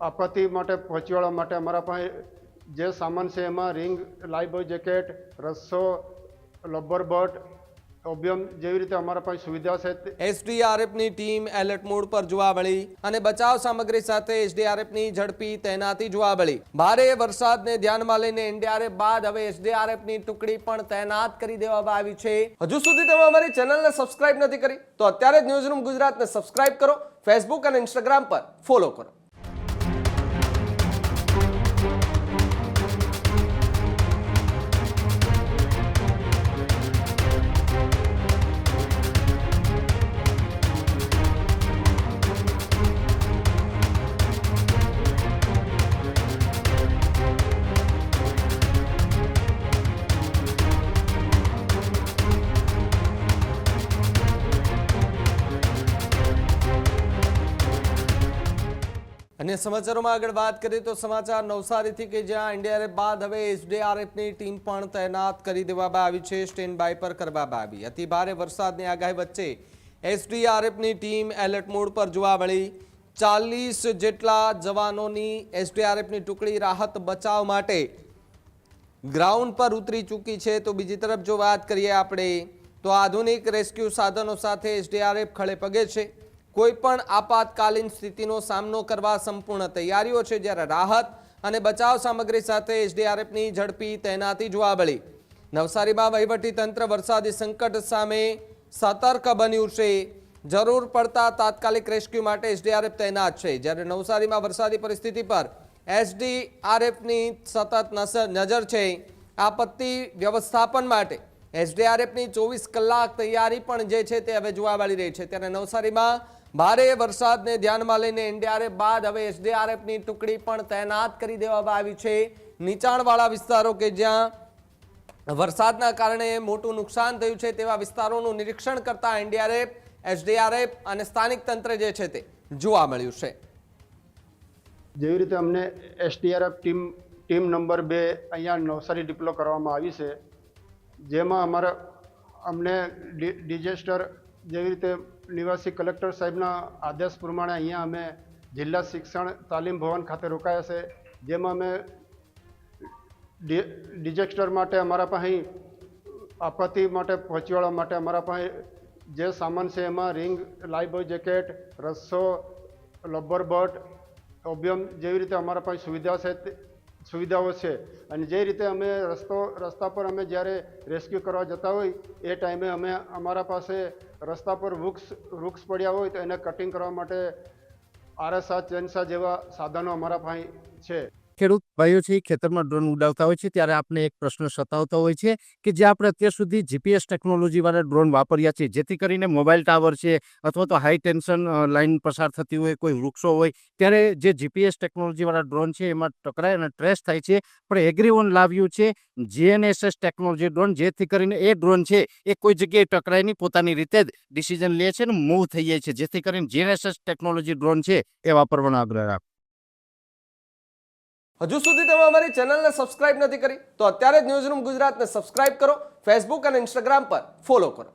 આપત્તિ માટે પહોંચી વળવા માટે અમારા પાસે જે સામાન છે એમાં રિંગ, લાઈફ બોય જેકેટ, રસ્સો, લબર બટ, ઓબિયમ જેવી રીતે અમારા પાસે સુવિધા છે। એસડીઆરએફની ટીમ એલર્ટ મોડ પર જોવા મળી અને બચાવ સામગ્રી સાથે એસડીઆરએફની ઝડપી તૈનાતી જોવા મળી। ભારે વરસાદને ધ્યાનમાં લઈને એનડીઆરએફ બાદ હવે એસડીઆરએફની ટુકડી પણ તૈનાત કરી દેવામાં આવી છે। હજુ સુધી તમે અમારી ચેનલને સબસ્ક્રાઇબ નથી કરી તો અત્યારે જ ન્યૂઝરૂમ ગુજરાતને સબસ્ક્રાઇબ કરો, ફેસબુક અને ઇન્સ્ટાગ્રામ પર ફોલો કરો। અને સમાચારોમાં આગળ વાત કરીએ તો સમાચાર નવસારીથી કે જ્યાં એનડીઆરએફ બાદ હવે એસડીઆરએફની ટીમ પણ તૈનાત કરી દેવામાં આવી છે, સ્ટેન્ડ બાય પર કરવામાં આવી। અતિ ભારે વરસાદની આગાહી વચ્ચે એસડીઆરએફની ટીમ એલર્ટ મોડ પર જોવા મળી। 40 જેટલા જવાનોની એસડીઆરએફની ટુકડી રાહત બચાવ માટે ગ્રાઉન્ડ પર ઉતરી ચૂકી છે। તો બીજી તરફ જો વાત કરીએ આપણે તો આધુનિક રેસ્ક્યુ સાધનો સાથે એસડીઆરએફ ખડે પગે છે। કોઈપણ આપાતકાલીન સ્થિતિનો સામનો કરવા સંપૂર્ણ તૈયારીઓ છે, જ્યારે રાહત અને બચાવ સામગ્રી સાથે એસડીઆરએફની ઝડપી તૈનાતી જોવા મળી। નવસારીમાં વહીવટીતંત્ર વરસાદી સંકટ સામે સતર્ક બન્યું છે, જરૂર પડતા તાત્કાલિક રેસ્ક્યુ માટે એસડીઆરએફ તૈનાત છે। જ્યારે નવસારીમાં વરસાદી પરિસ્થિતિ પર એસડીઆરએફની સતત નજર છે। આપત્તિ વ્યવસ્થાપન માટે એસડીઆરએફની 24 કલાક તૈયારી પણ જે છે તે હવે જોવા મળી રહી છે। ત્યારે નવસારીમાં ભારે વરસાદને ધ્યાનમાં લઈને એનડીઆરએફ બાદ હવે એસડીઆરએફની ટુકડી પણ તૈનાત કરી દેવામાં આવી છે। નીચાણવાળા વિસ્તારો કે જ્યાં વરસાદના કારણે મોટું નુકસાન થયું છે તેવા વિસ્તારોનું નિરીક્ષણ કરતા એનડીઆરએફ, એસડીઆરએફ અને સ્થાનિક તંત્ર જે છે તે જોવા મળ્યું છે। જેવી રીતે અમને એસડીઆરએફ ટીમ નંબર 2 અહીંયા નવસારી ડિપ્લો કરવામાં આવી છે, જેમાં અમને ડિઝાસ્ટર જેવી રીતે નિવાસી કલેક્ટર સાહેબના આદેશ પ્રમાણે અહીંયા અમે જિલ્લા શિક્ષણ તાલીમ ભવન ખાતે રોકાયા છે, જેમાં અમે ડિઝાસ્ટર માટે અમારા પાસે આપત્તિ માટે પહોંચી વળવા માટે અમારા પાસે જે સામાન છે એમાં રિંગ, લાઈફ બોય જેકેટ, રસ્સો, લબર બટ, ઓબિયમ જેવી રીતે અમારા પાસે સુવિધાઓ છે। અને જે રીતે અમે રસ્તા પર અમે જ્યારે રેસ્ક્યુ કરવા જતા હોય એ ટાઈમે અમે અમારા પાસે રસ્તા પર વૃક્ષ પડ્યા હોય તો એને કટિંગ કરવા માટે આરએસઆર, ચેનસા જેવા સાધનો અમારા પાસે છે। ખેડૂત ભાઈઓ છે ખેતરમાં ડ્રોન ઉડાવતા હોય છે ત્યારે આપણે એક પ્રશ્ન સતાવતો હોય છે કે જે આપણે અત્યાર સુધી જીપીએસ ટેકનોલોજી વાળા ડ્રોન વાપર્યા છે, જેથી કરીને મોબાઈલ ટાવર છે અથવા તો હાઈ ટેન્શન લાઈન પસાર થતી હોય, કોઈ વૃક્ષો હોય, ત્યારે જે જીપીએસ ટેકનોલોજી વાળા ડ્રોન છે એમાં ટકરાય અને ટ્રેસ થાય છે। પણ એગ્રીવન લાવ્યું છે જીએનએસએસ ટેકનોલોજી ડ્રોન, જેથી કરીને એ ડ્રોન છે એ કોઈ જગ્યાએ ટકરાય નહીં, પોતાની રીતે જ ડિસિઝન લે છે અને મૂવ થઈ જાય છે, જેથી કરીને જીએનએસએસ ટેકનોલોજી ડ્રોન છે એ વાપરવાનો આગ્રહ રાખો। હજુ સુધી તમે અમારી ચેનલને સબસ્ક્રાઇબ નથી કરી તો અત્યારે જ ન્યૂઝરૂમ ગુજરાતને સબસ્ક્રાઇબ કરો, ફેસબુક અને ઇન્સ્ટાગ્રામ પર ફોલો કરો।